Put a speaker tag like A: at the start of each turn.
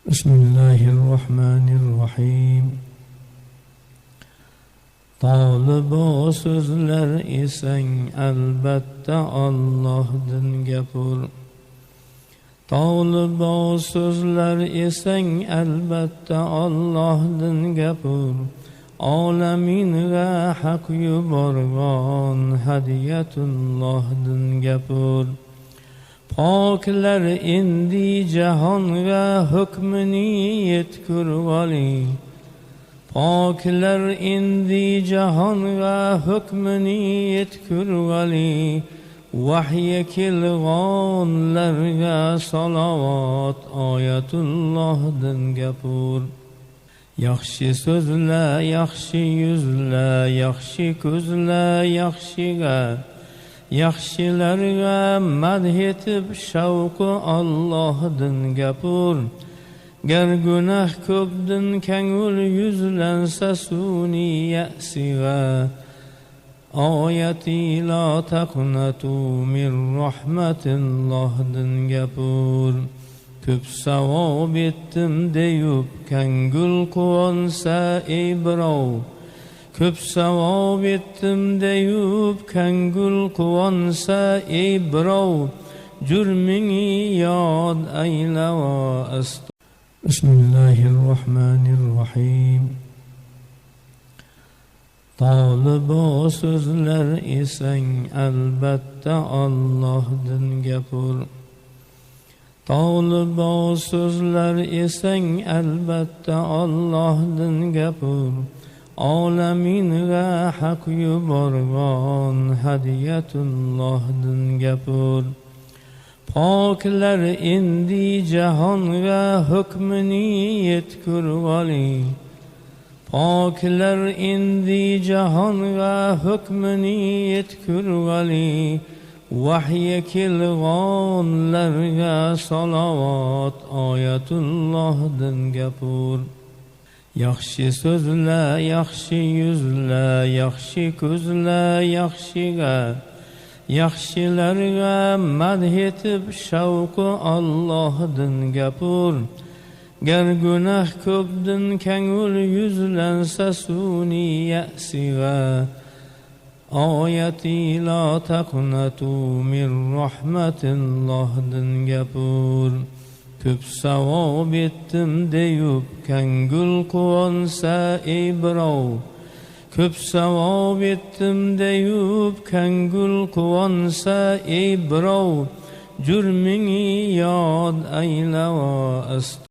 A: Bismillahirrahmanirrahim. Tolibo so'zlar esang albatta Allohdan gapur. Tolibo so'zlar esang albatta Allohdan gapur. Olaminga haq yuborgan hadiyatullohdan gapur. Poklar indi jahonga hukmini yetkurvali. Poklar indi jahonga hukmini yetkurvali. Vahyi kelg'onlarga salovat oyatullohdan gapur. Yaxshi so'zla, yaxshi yuzla, yaxshi ko'zla, yaxshiga yaxshilarga madh etib shavqi Allohdan gapur. Gar gunoh ko'pdan ko'ngil yuzlansa suni ya'siga. Oyati la taqnatu min rahmatillohdan gapur. Ko'p savob etdim deyub ko'ngil quvonsa ey birov. Ko'p savob etdim deyub ko'ngil quvonsa ey birov. Jurmini yod aylava ast. Bismillahirrahmanirrahim. Tolibo so'zlar esang albatta Allohdan gapur. Tolibo so'zlar esang albatta Allohdan gapur. Olaminga haq yuborgan hadiyatullohdan gapur. Poklar indi jahonga hukmini yetkurvali. Poklar indi jahonga hukmini yetkurvali. Vahyi kelg'onlarga salovat oyatullohdan gapur. Yaxshi so'zla, yaxshi yuzla, yaxshi ko'zla, yaxshiga yaxshilarga madh etib shavqi Allohdan gapur. Gar gunoh ko'pdan ko'ngil yuzlansa suni ya'siga. Oyati la taqnatu min rahmatillohdan gapur. Ko'p savob etdim deyub ko'ngil quvonsa ey birov. Ko'p savob etdim deyub ko'ngil quvonsa ey birov. Jurmini yod aylava ast.